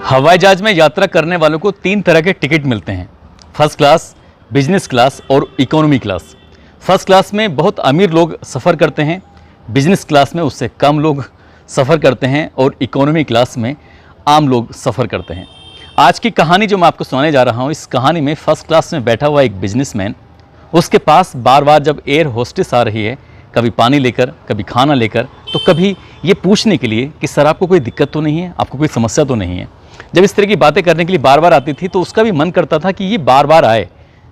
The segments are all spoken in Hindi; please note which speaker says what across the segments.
Speaker 1: हवाई जहाज में यात्रा करने वालों को 3 तरह के टिकट मिलते हैं। फर्स्ट क्लास, बिजनेस क्लास और इकोनॉमी क्लास। फर्स्ट क्लास में बहुत अमीर लोग सफ़र करते हैं, बिजनेस क्लास में उससे कम लोग सफ़र करते हैं और इकोनॉमी क्लास में आम लोग सफ़र करते हैं। आज की कहानी जो मैं आपको सुनाने जा रहा हूँ, इस कहानी में फर्स्ट क्लास में बैठा हुआ एक बिजनेसमैन, उसके पास बार बार जब एयर होस्टेस आ रही है, कभी पानी लेकर, कभी खाना लेकर, तो कभी ये पूछने के लिए कि सर आपको कोई दिक्कत तो नहीं है, आपको कोई समस्या तो नहीं है। जब इस तरह की बातें करने के लिए बार बार आती थी तो उसका भी मन करता था कि ये बार बार आए।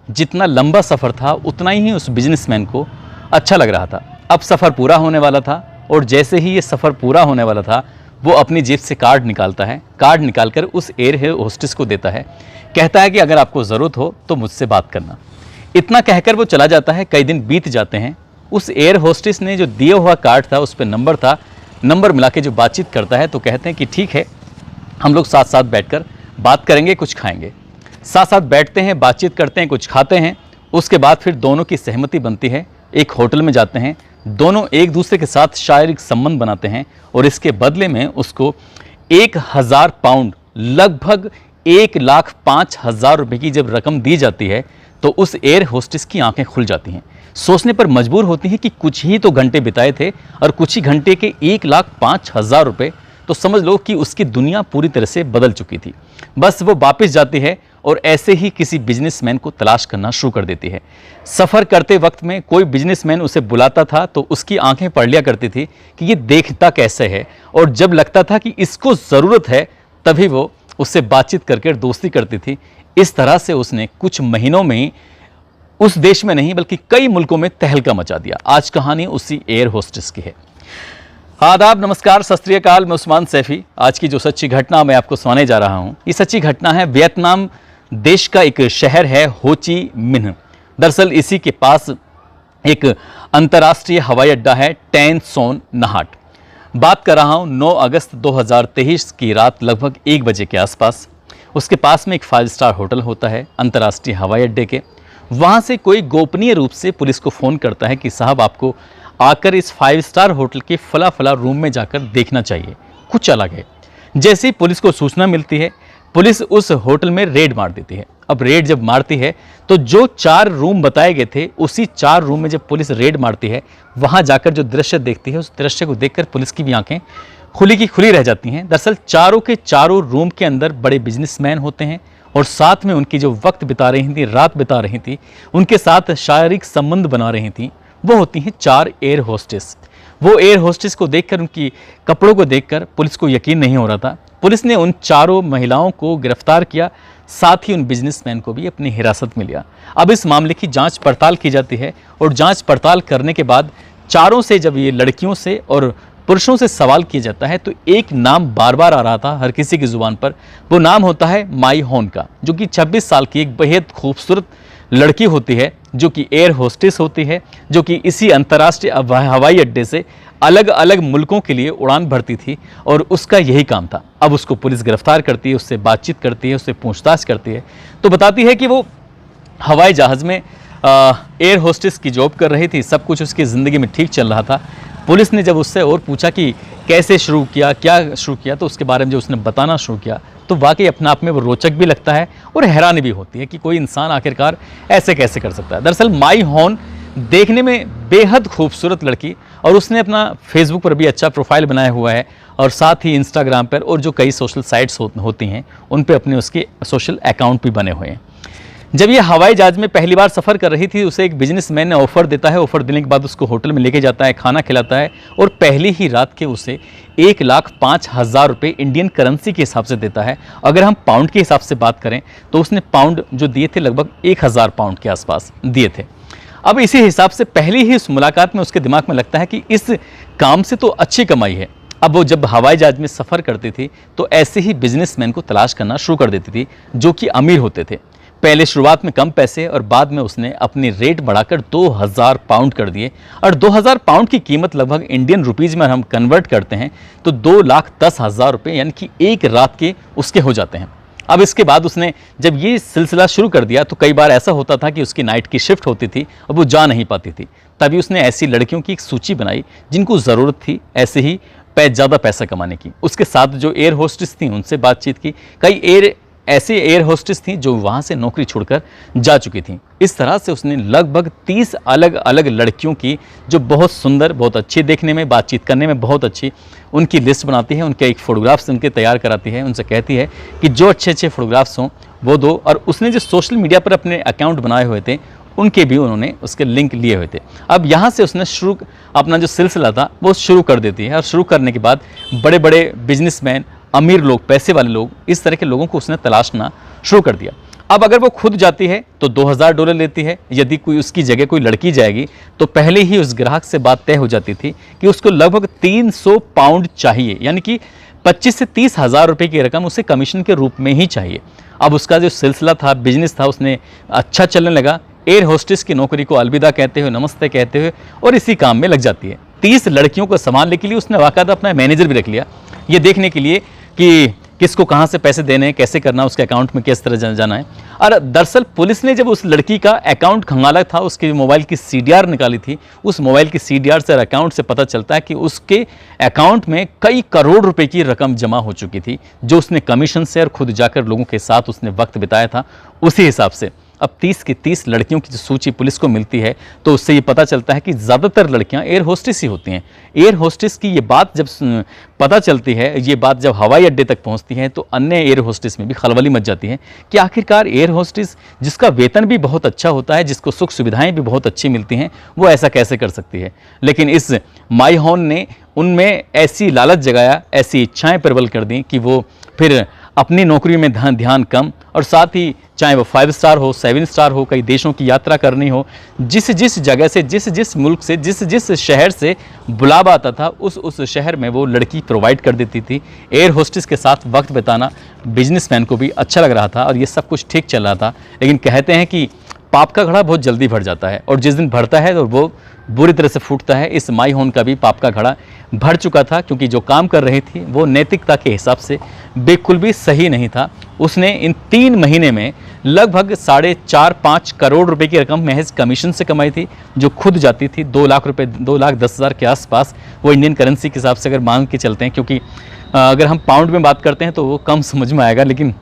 Speaker 1: जितना लंबा सफ़र था उतना ही उस बिजनेसमैन को अच्छा लग रहा था। अब सफ़र पूरा होने वाला था और जैसे ही ये सफ़र पूरा होने वाला था वो अपनी जेब से कार्ड निकालता है। कार्ड निकालकर उस एयर होस्टेस को देता है, कहता है कि अगर आपको ज़रूरत हो तो मुझसे बात करना। इतना कहकर वो चला जाता है। कई दिन बीत जाते हैं। उस एयर होस्टेस ने जो दिया हुआ कार्ड था उस पर नंबर था, नंबर मिला के जो बातचीत करता है तो कहते हैं कि ठीक है, हम लोग साथ साथ बैठकर बात करेंगे, कुछ खाएंगे। साथ साथ बैठते हैं, बातचीत करते हैं, कुछ खाते हैं। उसके बाद फिर दोनों की सहमति बनती है, एक होटल में जाते हैं, दोनों एक दूसरे के साथ शारीरिक संबंध बनाते हैं और इसके बदले में उसको 1000 पाउंड, लगभग 1,05,000 रुपये की जब रकम दी जाती है तो उस एयर होस्टेस की आंखें खुल जाती हैं। सोचने पर मजबूर होती हैं कि कुछ ही तो घंटे बिताए थे और कुछ ही घंटे के 1,05,000 रुपये, तो समझ लो कि उसकी दुनिया पूरी तरह से बदल चुकी थी। बस वो वापस जाती है और ऐसे ही किसी बिजनेसमैन को तलाश करना शुरू कर देती है। सफ़र करते वक्त में कोई बिजनेसमैन उसे बुलाता था तो उसकी आंखें पढ़ लिया करती थी कि ये देखता कैसे है, और जब लगता था कि इसको ज़रूरत है तभी वो उससे बातचीत करके दोस्ती करती थी। इस तरह से उसने कुछ महीनों में ही उस देश में नहीं बल्कि कई मुल्कों में तहलका मचा दिया। आज कहानी उसी एयर होस्टेस की है। आदाब, नमस्कार, सत श्री अकाल। मैं उस्मान सैफी। आज की जो सच्ची घटना मैं आपको सुनाने जा रहा हूँ, ये सच्ची घटना है वियतनाम देश का एक शहर है हो ची मिन्ह। दरअसल इसी के पास एक अंतर्राष्ट्रीय हवाई अड्डा है, टैन सोन नहाट। बात कर रहा हूँ 9 अगस्त 2023 की रात लगभग 1 बजे के आसपास। उसके पास में एक 5 स्टार होटल होता है अंतर्राष्ट्रीय हवाई अड्डे के। वहाँ से कोई गोपनीय रूप से पुलिस को फ़ोन करता है कि साहब आपको आकर इस 5 स्टार होटल के फला फला रूम में जाकर देखना चाहिए, कुछ अलग है। जैसे ही पुलिस को सूचना मिलती है, पुलिस उस होटल में रेड मार देती है। अब रेड जब मारती है तो जो 4 रूम बताए गए थे उसी 4 रूम में जब पुलिस रेड मारती है, वहाँ जाकर जो दृश्य देखती है उस दृश्य को देखकर पुलिस की भी आंखें खुली की खुली रह जाती हैं। दरअसल चारों के चारों रूम के अंदर बड़े बिजनेसमैन होते हैं और साथ में उनकी जो वक्त बिता रही थी, रात बिता रही थी, उनके साथ शारीरिक संबंध बना रही थी, वो होती हैं 4 एयर होस्टेस। वो एयर होस्टेस को देखकर, उनकी कपड़ों को देखकर पुलिस को यकीन नहीं हो रहा था। पुलिस ने उन चारों महिलाओं को गिरफ्तार किया, साथ ही उन बिजनेसमैन को भी अपनी हिरासत में लिया। अब इस मामले की जांच पड़ताल की जाती है और जांच पड़ताल करने के बाद चारों से, जब ये लड़कियों से और पुरुषों से सवाल किया जाता है तो एक नाम बार बार आ रहा था हर किसी की जुबान पर। वो नाम होता है माई होन का, जो कि 26 साल की एक बेहद खूबसूरत लड़की होती है, जो कि एयर होस्टेस होती है, जो कि इसी अंतर्राष्ट्रीय हवाई अड्डे से अलग अलग मुल्कों के लिए उड़ान भरती थी और उसका यही काम था। अब उसको पुलिस गिरफ्तार करती है, उससे बातचीत करती है, उससे पूछताछ करती है, तो बताती है कि वो हवाई जहाज़ में एयर होस्टेस की जॉब कर रही थी। सब कुछ उसकी ज़िंदगी में ठीक चल रहा था। पुलिस ने जब उससे और पूछा कि कैसे शुरू किया, क्या शुरू किया, तो उसके बारे में जो उसने बताना शुरू किया तो वाकई अपने आप में वो रोचक भी लगता है और हैरानी भी होती है कि कोई इंसान आखिरकार ऐसे कैसे कर सकता है। दरअसल माई होन देखने में बेहद खूबसूरत लड़की, और उसने अपना फेसबुक पर भी अच्छा प्रोफाइल बनाया हुआ है और साथ ही इंस्टाग्राम पर और जो कई सोशल साइट्स होती हैं उन पर अपने उसके सोशल अकाउंट भी बने हुए हैं। जब ये हवाई जहाज़ में पहली बार सफ़र कर रही थी, उसे एक बिजनेसमैन ने ऑफ़र देता है। ऑफ़र देने के बाद उसको होटल में लेके जाता है, खाना खिलाता है और पहली ही रात के उसे 1,05,000 रुपये इंडियन करेंसी के हिसाब से देता है। अगर हम पाउंड के हिसाब से बात करें तो उसने पाउंड जो दिए थे लगभग 1,000 पाउंड के आसपास दिए थे। अब इसी हिसाब से पहली ही उस मुलाकात में उसके दिमाग में लगता है कि इस काम से तो अच्छी कमाई है। अब वो जब हवाई जहाज़ में सफ़र करती थी तो ऐसे ही बिजनेसमैन को तलाश करना शुरू कर देती थी जो कि अमीर होते थे। पहले शुरुआत में कम पैसे और बाद में उसने अपनी रेट बढ़ाकर 2,000 पाउंड कर दिए, और 2,000 पाउंड की कीमत लगभग इंडियन रुपीज़ में हम कन्वर्ट करते हैं तो 2,10,000 रुपये यानी कि एक रात के उसके हो जाते हैं। अब इसके बाद उसने जब ये सिलसिला शुरू कर दिया तो कई बार ऐसा होता था कि उसकी नाइट की शिफ्ट होती थी और वो जा नहीं पाती थी। तभी उसने ऐसी लड़कियों की एक सूची बनाई जिनको ज़रूरत थी ऐसे ही ज़्यादा पैसा कमाने की। उसके साथ जो एयर होस्टेस थी उनसे बातचीत की। कई ऐसे एयर होस्टेस थी जो वहाँ से नौकरी छोड़कर जा चुकी थी। इस तरह से उसने लगभग 30 अलग अलग लड़कियों की, जो बहुत सुंदर, बहुत अच्छी देखने में, बातचीत करने में बहुत अच्छी, उनकी लिस्ट बनाती है, उनके एक फ़ोटोग्राफ्स उनके तैयार कराती है, उनसे कहती है कि जो अच्छे अच्छे फ़ोटोग्राफ्स हों वो दो। और उसने जो सोशल मीडिया पर अपने अकाउंट बनाए हुए थे उनके भी उन्होंने उसके लिंक लिए हुए थे। अब यहाँ से उसने अपना जो सिलसिला था वो शुरू कर देती है। और शुरू करने के बाद बड़े बड़े बिजनेसमैन, अमीर लोग, पैसे वाले लोग, इस तरह के लोगों को उसने तलाशना शुरू कर दिया। अब अगर वो खुद जाती है तो $2000 लेती है। यदि कोई उसकी जगह कोई लड़की जाएगी तो पहले ही उस ग्राहक से बात तय हो जाती थी कि उसको लगभग 300 पाउंड चाहिए, यानी कि 25 से 30 हज़ार रुपये की रकम उसे कमीशन के रूप में ही चाहिए। अब उसका जो सिलसिला था, बिजनेस था, उसने अच्छा चलने लगा। एयर होस्टेस की नौकरी को अलविदा कहते हुए, नमस्ते कहते हुए, और इसी काम में लग जाती है। 30 लड़कियों को संभालने के लिए उसने वाकई अपना मैनेजर भी रख लिया, ये देखने के लिए कि किसको कहाँ से पैसे देने हैं, कैसे करना, उसके अकाउंट में किस तरह जाना है। और दरअसल पुलिस ने जब उस लड़की का अकाउंट खंगाला था, उसके मोबाइल की CDR निकाली थी, उस मोबाइल की CDR से और अकाउंट से पता चलता है कि उसके अकाउंट में कई करोड़ रुपए की रकम जमा हो चुकी थी, जो उसने कमीशन से और खुद जाकर लोगों के साथ उसने वक्त बिताया था, उसी हिसाब से। अब 30 की 30 लड़कियों की जो सूची पुलिस को मिलती है तो उससे ये पता चलता है कि ज़्यादातर लड़कियां एयर होस्टेस ही होती हैं। एयर होस्टेस की ये बात जब पता चलती है, ये बात जब हवाई अड्डे तक पहुंचती है तो अन्य एयर होस्टेस में भी खलबली मच जाती है कि आखिरकार एयर होस्टेस, जिसका वेतन भी बहुत अच्छा होता है, जिसको सुख सुविधाएँ भी बहुत अच्छी मिलती हैं, वो ऐसा कैसे कर सकती है। लेकिन इस माई हॉन ने उनमें ऐसी लालच जगाया, ऐसी इच्छाएँ प्रबल कर दी कि वो फिर अपनी नौकरी में ध्यान कम, और साथ ही चाहे वो 5 स्टार हो, 7 स्टार हो, कई देशों की यात्रा करनी हो, जिस जिस जगह से, जिस जिस मुल्क से, जिस जिस शहर से बुलावा आता था, उस शहर में वो लड़की प्रोवाइड कर देती थी। एयर होस्टेस के साथ वक्त बिताना बिजनेसमैन को भी अच्छा लग रहा था और ये सब कुछ ठीक चल रहा था। लेकिन कहते हैं कि पाप का घड़ा बहुत जल्दी भर जाता है, और जिस दिन भरता है तो वो बुरी तरह से फूटता है। इस माई हॉन का भी पाप का घड़ा भर चुका था, क्योंकि जो काम कर रही थी वो नैतिकता के हिसाब से बिल्कुल भी सही नहीं था। उसने इन 3 महीने में लगभग 4.5 करोड़ रुपए की रकम महज कमीशन से कमाई थी, जो खुद जाती थी 2 लाख रुपए, 2,10,000 के आसपास। वो इंडियन करेंसी के हिसाब से अगर मांग के चलते हैं, क्योंकि अगर हम पाउंड में बात करते हैं तो वो कम समझ में आएगा, लेकिन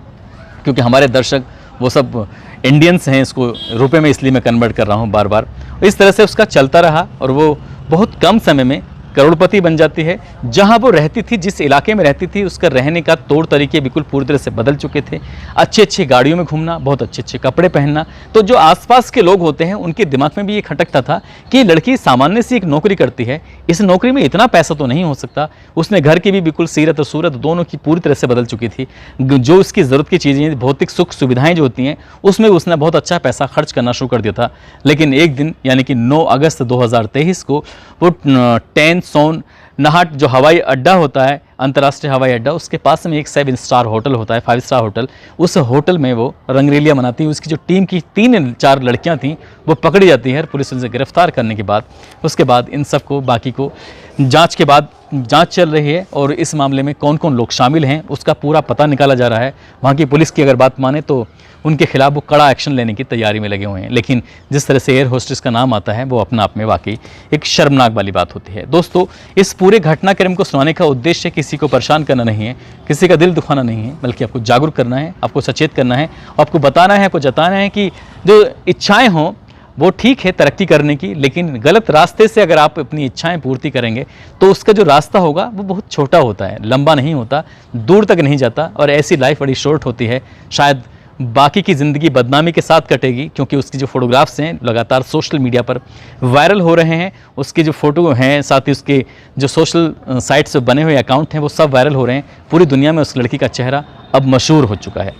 Speaker 1: क्योंकि हमारे दर्शक वो सब इंडियंस हैं, इसको रुपए में इसलिए मैं कन्वर्ट कर रहा हूँ बार बार। इस तरह से उसका चलता रहा और वो बहुत कम समय में करोड़पति बन जाती है। जहां वो रहती थी, जिस इलाके में रहती थी, उसका रहने का तौर तरीके बिल्कुल पूरी तरह से बदल चुके थे। अच्छी अच्छी गाड़ियों में घूमना, बहुत अच्छे अच्छे कपड़े पहनना। तो जो आसपास के लोग होते हैं उनके दिमाग में भी ये खटकता था कि लड़की सामान्य सी एक नौकरी करती है, इस नौकरी में इतना पैसा तो नहीं हो सकता। उसने घर की भी बिल्कुल सीरत और सूरत दोनों की पूरी तरह से बदल चुकी थी। जो उसकी ज़रूरत की चीज़ें, भौतिक सुख सुविधाएँ जो होती हैं, उसमें उसने बहुत अच्छा पैसा खर्च करना शुरू कर दिया था। लेकिन एक दिन यानी कि 9 अगस्त 2023 को वो टेनसोन नाहट जो हवाई अड्डा होता है, अंतर्राष्ट्रीय हवाई अड्डा, उसके पास में एक 7 स्टार होटल होता है, 5 स्टार होटल। उस होटल में वो रंगरेलियाँ मनाती है। उसकी जो टीम की 3-4 लड़कियां थीं वो पकड़ी जाती है। पुलिस उनसे गिरफ्तार करने के बाद उसके बाद इन सबको, बाकी को जांच के बाद जांच चल रही है और इस मामले में कौन कौन लोग शामिल हैं उसका पूरा पता निकाला जा रहा है। वहाँ की पुलिस की अगर बात माने तो उनके खिलाफ वो कड़ा एक्शन लेने की तैयारी में लगे हुए हैं। लेकिन जिस तरह से एयर होस्टेस का नाम आता है वो अपना आप में वाकई एक शर्मनाक वाली बात होती है। दोस्तों, इस पूरे घटनाक्रम को सुनाने का उद्देश्य किसी को परेशान करना नहीं है, किसी का दिल दुखाना नहीं है, बल्कि आपको जागरूक करना है, आपको सचेत करना है, आपको बताना है, आपको जताना है कि जो इच्छाएं हों वो ठीक है तरक्की करने की, लेकिन गलत रास्ते से अगर आप अपनी इच्छाएं पूर्ति करेंगे तो उसका जो रास्ता होगा वो बहुत छोटा होता है, लंबा नहीं होता, दूर तक नहीं जाता। और ऐसी लाइफ बड़ी शॉर्ट होती है। शायद बाकी की ज़िंदगी बदनामी के साथ कटेगी, क्योंकि उसकी जो फोटोग्राफ्स हैं लगातार सोशल मीडिया पर वायरल हो रहे हैं। उसके जो फ़ोटो हैं, साथ ही उसके जो सोशल साइट्स से बने हुए अकाउंट हैं, वो सब वायरल हो रहे हैं। पूरी दुनिया में उस लड़की का चेहरा अब मशहूर हो चुका है।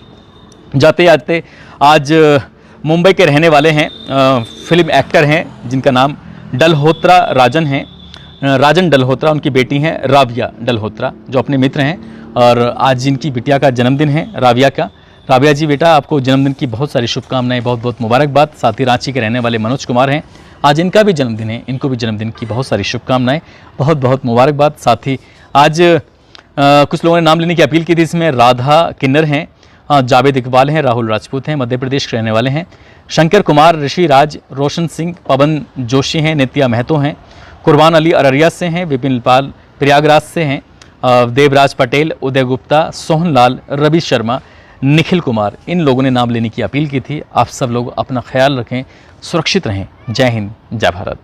Speaker 1: जाते जाते आज मुंबई के रहने वाले हैं, फिल्म एक्टर हैं जिनका नाम डलहोत्रा राजन है, राजन डलहोत्रा। उनकी बेटी हैं राबिया डलहोत्रा, जो अपने मित्र हैं, और आज जिनकी बिटिया का जन्मदिन है, राबिया का। राबिया जी बेटा, आपको जन्मदिन की बहुत सारी शुभकामनाएं, बहुत बहुत मुबारकबाद। साथ ही रांची के रहने वाले मनोज कुमार हैं, आज इनका भी जन्मदिन है, इनको भी जन्मदिन की बहुत सारी शुभकामनाएं, बहुत बहुत मुबारकबाद। साथ ही आज कुछ लोगों ने नाम लेने की अपील की थी, इसमें राधा किन्नर हैं, जावेद इकबाल हैं, राहुल राजपूत हैं, मध्य प्रदेश के रहने वाले हैं, शंकर कुमार, ऋषि राज, रोशन सिंह, पवन जोशी हैं, नित्या महतो हैं, कुर्बान अली अररिया से हैं, विपिन पाल प्रयागराज से हैं देवराज पटेल, उदय गुप्ता, सोहनलाल, रवि शर्मा, निखिल कुमार, इन लोगों ने नाम लेने की अपील की थी। आप सब लोग अपना ख्याल रखें, सुरक्षित रहें। जय हिंद, जय भारत।